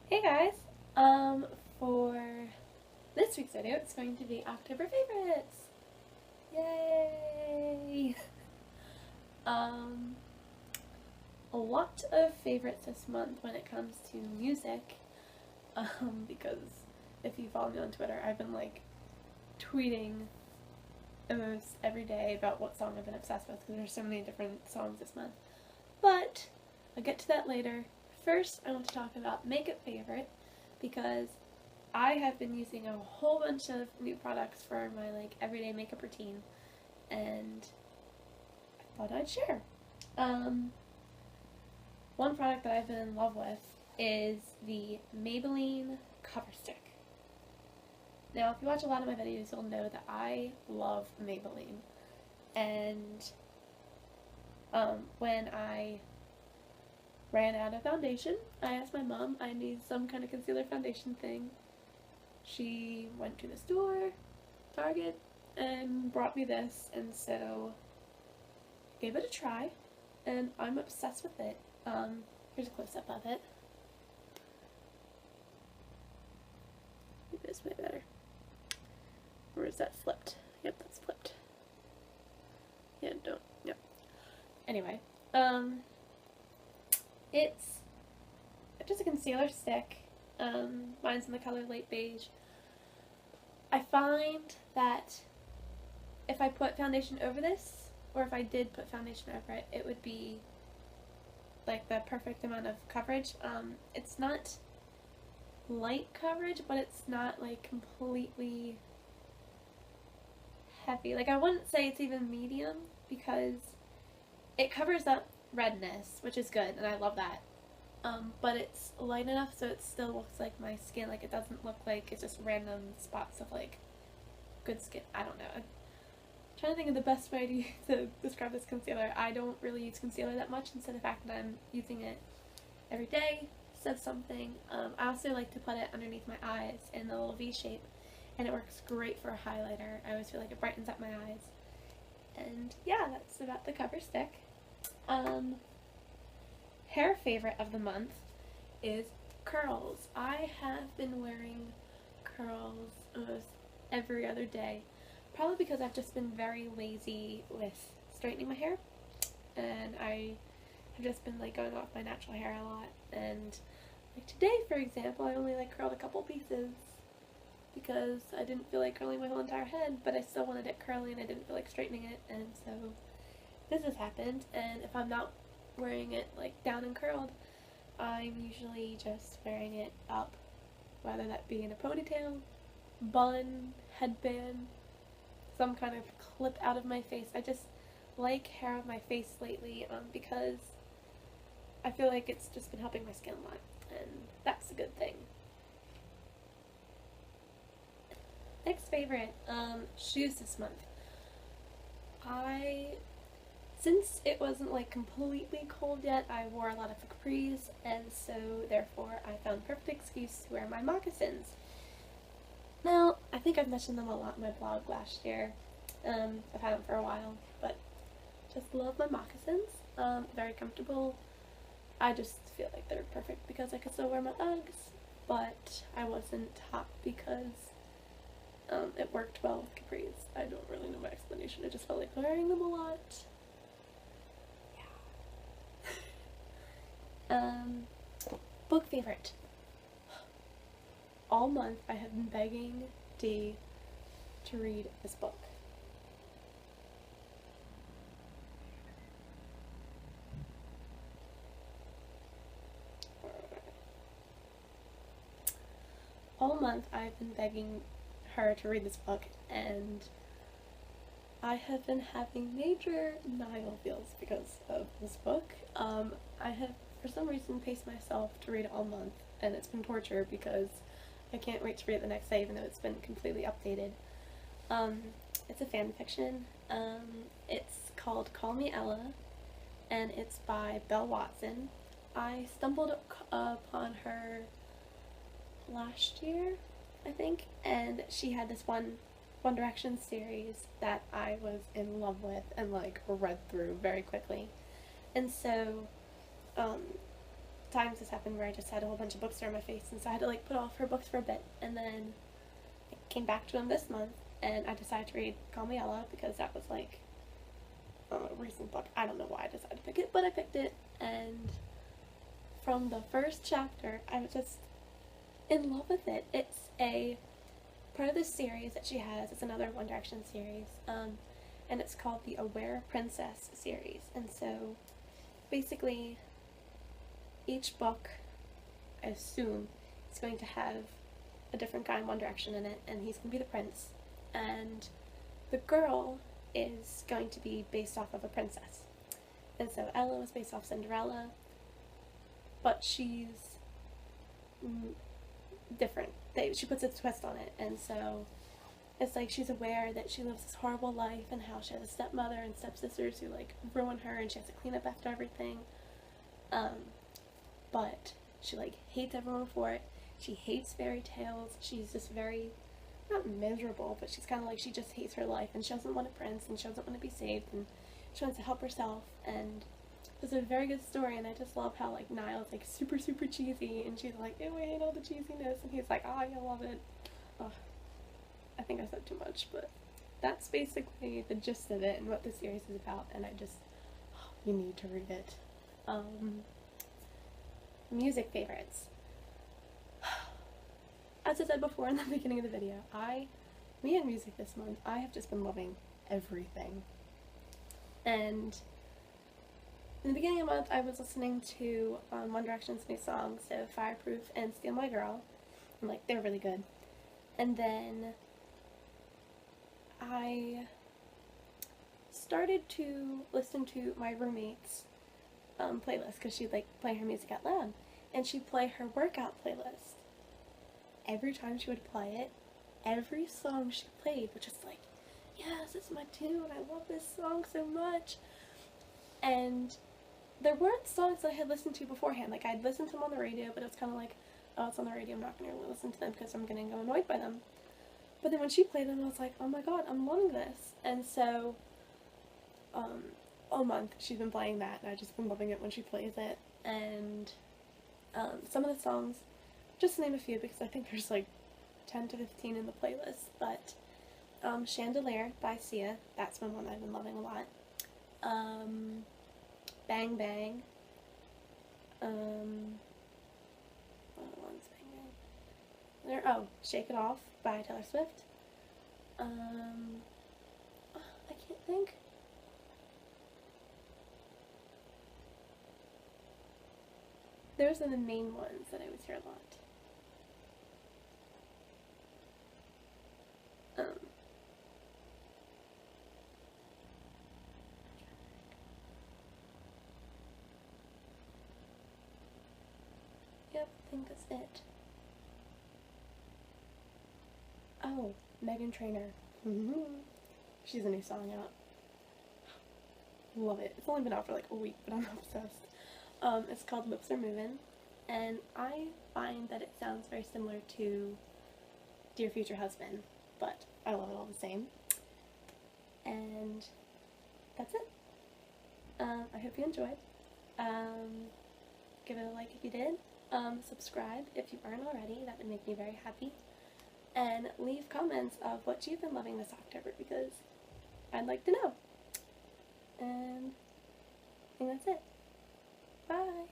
Hey guys! For this week's video, it's going to be October favorites! Yay! Um, a lot of favorites this month when it comes to music, because if you follow me on Twitter, I've been tweeting almost every day about what song I've been obsessed with because there's so many different songs this month. But I'll get to that later. First, I want to talk about makeup favorite because I have been using a whole bunch of new products for my everyday makeup routine, and I thought I'd share. Um, One product that I've been in love with is the Maybelline Cover Stick. Now, if you watch a lot of my videos, you'll know that I love Maybelline, and when I ran out of foundation, I asked my mom I need some kind of concealer foundation thing. She went to the store, Target, and brought me this, and so I gave it a try, and I'm obsessed with it. Here's a close-up of it. Maybe this way better. Or is that flipped? Yep, that's flipped. Yeah, don't. Yep. Anyway, it's just a concealer stick. Mine's in the color light beige. I find that if I put foundation over this, or if I did put foundation over it, it would be like the perfect amount of coverage. It's not light coverage, but it's not completely heavy. I wouldn't say it's even medium because it covers up redness, which is good, and I love that. But it's light enough so it still looks like my skin. It doesn't look like it's just random spots of good skin. I don't know. I'm trying to think of the best way to describe this concealer. I don't really use concealer that much, and so the fact that I'm using it every day says something. I also like to put it underneath my eyes in the little V shape, and it works great for a highlighter. I always feel like it brightens up my eyes. And yeah, that's about the cover stick. Hair favorite of the month is curls. I have been wearing curls almost every other day, probably because I've just been very lazy with straightening my hair, and I have just been going off my natural hair a lot. And today, for example, I only curled a couple pieces because I didn't feel like curling my whole entire head, but I still wanted it curly and I didn't feel like straightening it, and so this has happened. And if I'm not wearing it down and curled, I'm usually just wearing it up, whether that be in a ponytail, bun, headband, some kind of clip out of my face. I just like hair on my face lately because I feel like it's just been helping my skin a lot, and that's a good thing. Next favorite, shoes this month. Since it wasn't completely cold yet, I wore a lot of capris, and so therefore I found perfect excuse to wear my moccasins. Now, I think I've mentioned them a lot in my blog last year. I've had them for a while, but just love my moccasins. Very comfortable. I just feel like they're perfect because I could still wear my Uggs, but I wasn't hot because it worked well with capris. I don't really know my explanation. I just felt like wearing them a lot. Book favorite. All month I have been begging Dee to read this book. All month I've been begging her to read this book, and I have been having major denial feels because of this book. I have, for some reason, paced myself to read it all month, and it's been torture because I can't wait to read it the next day, even though it's been completely updated. It's a fan fiction. It's called Call Me Ella, and it's by Belle Watson. I stumbled upon her last year, I think, and she had this One Direction series that I was in love with and read through very quickly. And so times this happened where I just had a whole bunch of books thrown in my face, and so I had to like put off her books for a bit, and then I came back to them this month, and I decided to read Call Me Ella because that was like a recent book. I don't know why I decided to pick it, but I picked it, and from the first chapter, I was just in love with it. It's a part of this series that she has. It's another One Direction series, and it's called the Aware Princess series. And so, basically, each book, I assume, is going to have a different guy in One Direction in it, and he's going to be the prince. And the girl is going to be based off of a princess. And so Ella was based off Cinderella, but she's different. She puts a twist on it, and so it's like she's aware that she lives this horrible life and how she has a stepmother and stepsisters who like ruin her, and she has to clean up after everything. But she like hates everyone for it. She hates fairy tales. She's just very, not miserable, but she's kind of like, she just hates her life, and she doesn't want a prince, and she doesn't want to be saved, and she wants to help herself. And it's a very good story, and I just love how like Niall's like super cheesy, and she's like, ew, I hate all the cheesiness, and he's like, oh, I love it. Oh, I think I said too much, but that's basically the gist of it and what the series is about, and I just, oh, you need to read it. Music favorites. As I said before in the beginning of the video, me and music this month, I have just been loving everything. And in the beginning of the month, I was listening to One Direction's new songs, so Fireproof and Steal My Girl, and like, they're really good. And then I started to listen to my roommate's playlist, because she'd like play her music out loud, and she'd play her workout playlist. Every time she would play it, every song she played was just like, yes, it's my tune, I love this song so much. And there weren't songs that I had listened to beforehand. Like, I'd listened to them on the radio, but it was kind of like, oh, it's on the radio, I'm not going to really listen to them because I'm going to get annoyed by them. But then when she played them, I was like, oh my god, I'm loving this. And so, all month she's been playing that, and I've just been loving it when she plays it. And some of the songs, just to name a few, because I think there's like 10 to 15 in the playlist, but Chandelier by Sia, that's been one I've been loving a lot. Bang Bang. What other ones? Bang Bang. Shake It Off by Taylor Swift. I can't think. Those are the main ones that I always hear a lot. Yep, I think that's it. Oh, Meghan Trainor. She's a new song out. Love it. It's only been out for like a week, but I'm obsessed. It's called Lips Are Movin', and I find that it sounds very similar to Dear Future Husband, but I love it all the same. And that's it. I hope you enjoyed. Give it a like if you did. Subscribe if you aren't already. That would make me very happy. And leave comments of what you've been loving this October, because I'd like to know. And I think that's it. Bye!